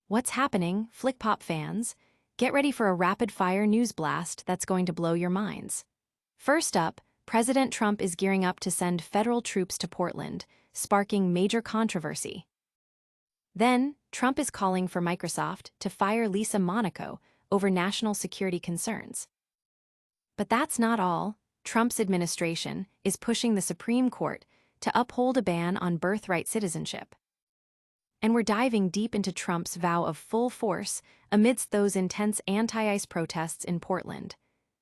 What's happening, Flickpop fans? Get ready for a rapid-fire news blast that's going to blow your minds. First up, President Trump is gearing up to send federal troops to Portland, sparking major controversy. Then, Trump is calling for Microsoft to fire Lisa Monaco over national security concerns. But that's not all. Trump's administration is pushing the Supreme Court to uphold a ban on birthright citizenship. And we're diving deep into Trump's vow of full force amidst those intense anti-ICE protests in Portland.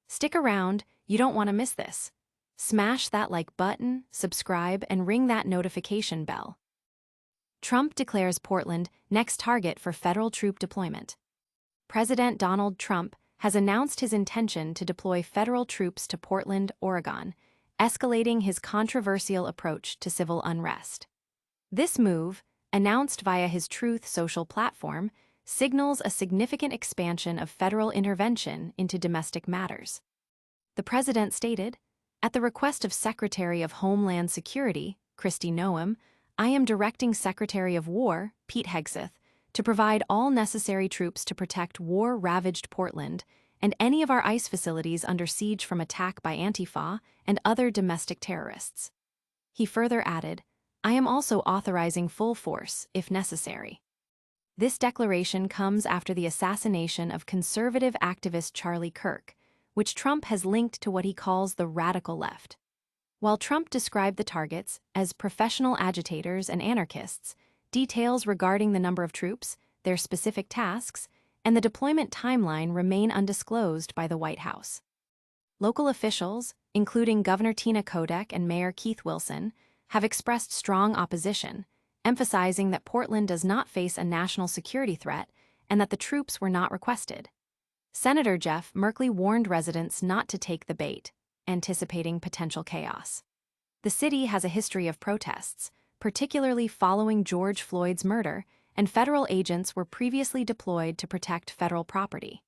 Stick around, you don't want to miss this. Smash that like button, subscribe, and ring that notification bell. Trump declares Portland next target for federal troop deployment. President Donald Trump has announced his intention to deploy federal troops to Portland, Oregon, escalating his controversial approach to civil unrest. This move, announced via his Truth Social platform, signals a significant expansion of federal intervention into domestic matters. The president stated, "At the request of Secretary of Homeland Security, Kristi Noem, I am directing Secretary of War, Pete Hegseth, to provide all necessary troops to protect war-ravaged Portland and any of our ICE facilities under siege from attack by Antifa and other domestic terrorists." He further added, "I am also authorizing full force, if necessary." This declaration comes after the assassination of conservative activist Charlie Kirk, which Trump has linked to what he calls the radical left. While Trump described the targets as professional agitators and anarchists, details regarding the number of troops, their specific tasks, and the deployment timeline remain undisclosed by the White House. Local officials, including Governor Tina Kotek and Mayor Keith Wilson, have expressed strong opposition, emphasizing that Portland does not face a national security threat and that the troops were not requested. Senator Jeff Merkley warned residents not to take the bait, anticipating potential chaos. The city has a history of protests, particularly following George Floyd's murder, and federal agents were previously deployed to protect federal property.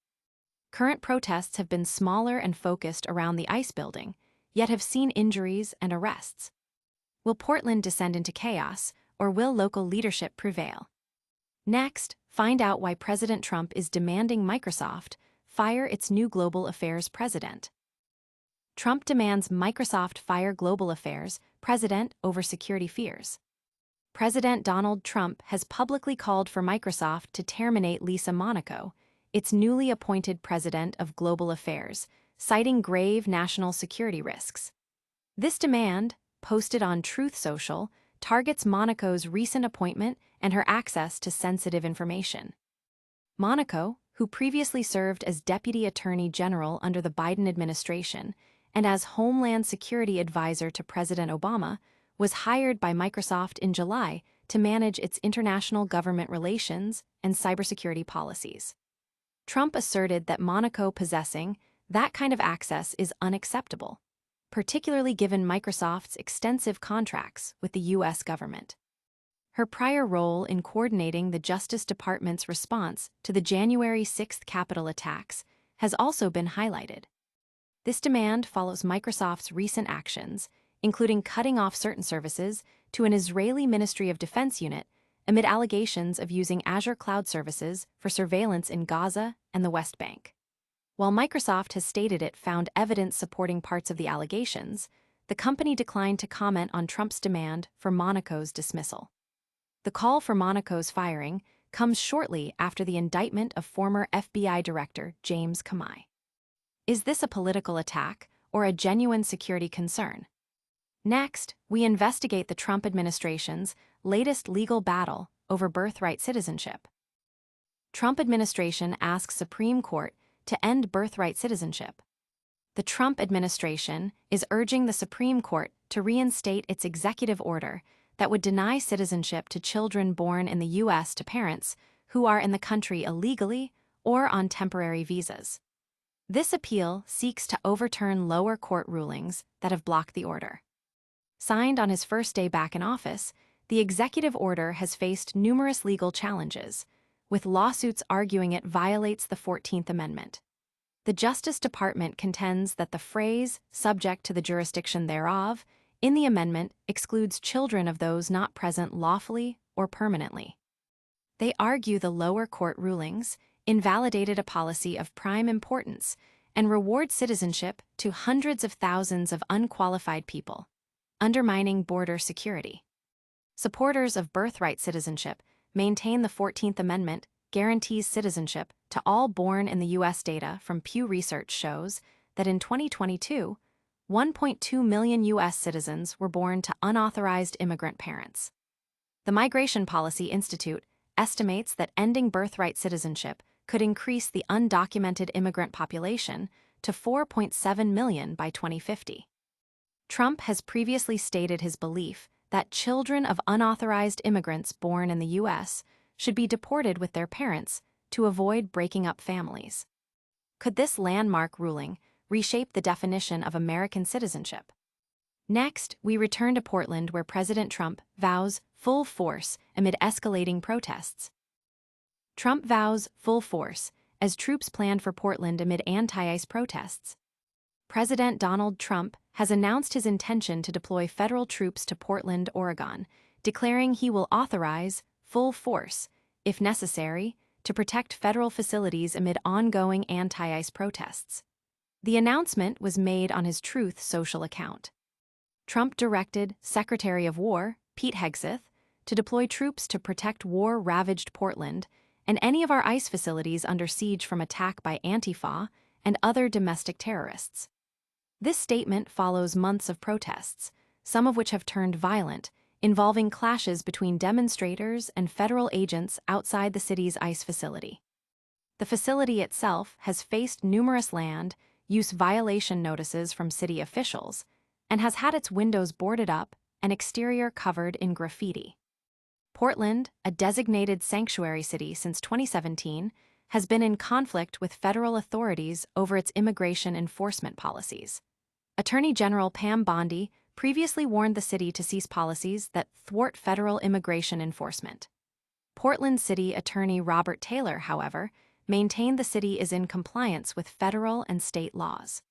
Current protests have been smaller and focused around the ICE building, yet have seen injuries and arrests. Will Portland descend into chaos, or will local leadership prevail? Next, find out why President Trump is demanding Microsoft fire its new global affairs president. Trump demands Microsoft fire global affairs president over security fears. President Donald Trump has publicly called for Microsoft to terminate Lisa Monaco, its newly appointed president of global affairs, citing grave national security risks. This demand, posted on Truth Social, targets Monaco's recent appointment and her access to sensitive information. Monaco, who previously served as Deputy Attorney General under the Biden administration and as Homeland Security Advisor to President Obama, was hired by Microsoft in July to manage its international government relations and cybersecurity policies. Trump asserted that Monaco possessing that kind of access is unacceptable, particularly given Microsoft's extensive contracts with the U.S. government. Her prior role in coordinating the Justice Department's response to the January 6th Capitol attacks has also been highlighted. This demand follows Microsoft's recent actions, including cutting off certain services to an Israeli Ministry of Defense unit amid allegations of using Azure cloud services for surveillance in Gaza and the West Bank. While Microsoft has stated it found evidence supporting parts of the allegations, the company declined to comment on Trump's demand for Monaco's dismissal. The call for Monaco's firing comes shortly after the indictment of former FBI Director James Comey. Is this a political attack or a genuine security concern? Next, we investigate the Trump administration's latest legal battle over birthright citizenship. Trump administration asks Supreme Court to end birthright citizenship. The Trump administration is urging the Supreme Court to reinstate its executive order that would deny citizenship to children born in the U.S. to parents who are in the country illegally or on temporary visas. This appeal seeks to overturn lower court rulings that have blocked the order. Signed on his first day back in office, the executive order has faced numerous legal challenges, with lawsuits arguing it violates the 14th Amendment. The Justice Department contends that the phrase, "subject to the jurisdiction thereof," in the amendment excludes children of those not present lawfully or permanently. They argue the lower court rulings invalidated a policy of prime importance and reward citizenship to hundreds of thousands of unqualified people, undermining border security. Supporters of birthright citizenship maintain the 14th Amendment guarantees citizenship to all born in the U.S. Data from Pew Research shows that in 2022, 1.2 million U.S. citizens were born to unauthorized immigrant parents. The Migration Policy Institute estimates that ending birthright citizenship could increase the undocumented immigrant population to 4.7 million by 2050. Trump has previously stated his belief that children of unauthorized immigrants born in the U.S. should be deported with their parents to avoid breaking up families. Could this landmark ruling reshape the definition of American citizenship? Next, we return to Portland, where President Trump vows full force amid escalating protests. Trump vows full force as troops planned for Portland amid anti-ICE protests. President Donald Trump has announced his intention to deploy federal troops to Portland, Oregon, declaring he will authorize full force, if necessary, to protect federal facilities amid ongoing anti-ICE protests. The announcement was made on his Truth Social account. Trump directed Secretary of War, Pete Hegseth, to deploy troops to protect war-ravaged Portland and any of our ICE facilities under siege from attack by Antifa and other domestic terrorists. This statement follows months of protests, some of which have turned violent, involving clashes between demonstrators and federal agents outside the city's ICE facility. The facility itself has faced numerous land use violation notices from city officials and has had its windows boarded up and exterior covered in graffiti. Portland, a designated sanctuary city since 2017, has been in conflict with federal authorities over its immigration enforcement policies. Attorney General Pam Bondi previously warned the city to cease policies that thwart federal immigration enforcement. Portland City Attorney Robert Taylor, however, maintained the city is in compliance with federal and state laws.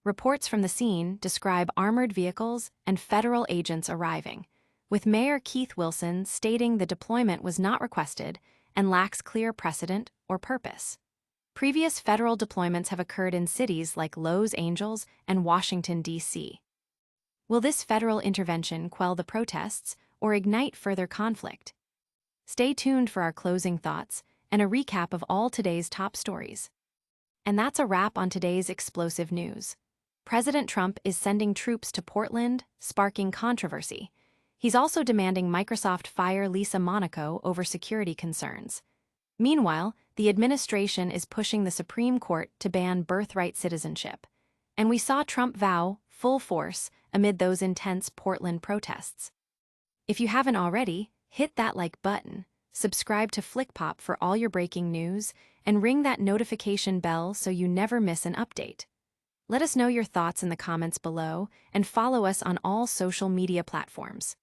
Reports from the scene describe armored vehicles and federal agents arriving, with Mayor Keith Wilson stating the deployment was not requested and lacks clear precedent or purpose. Previous federal deployments have occurred in cities like Los Angeles and Washington, D.C. Will this federal intervention quell the protests or ignite further conflict? Stay tuned for our closing thoughts and a recap of all today's top stories. And that's a wrap on today's explosive news. President Trump is sending troops to Portland, sparking controversy. He's also demanding Microsoft fire Lisa Monaco over security concerns. Meanwhile, the administration is pushing the Supreme Court to ban birthright citizenship. And we saw Trump vow full force amid those intense Portland protests. If you haven't already, hit that like button, subscribe to FlickPop for all your breaking news, and ring that notification bell so you never miss an update. Let us know your thoughts in the comments below and follow us on all social media platforms.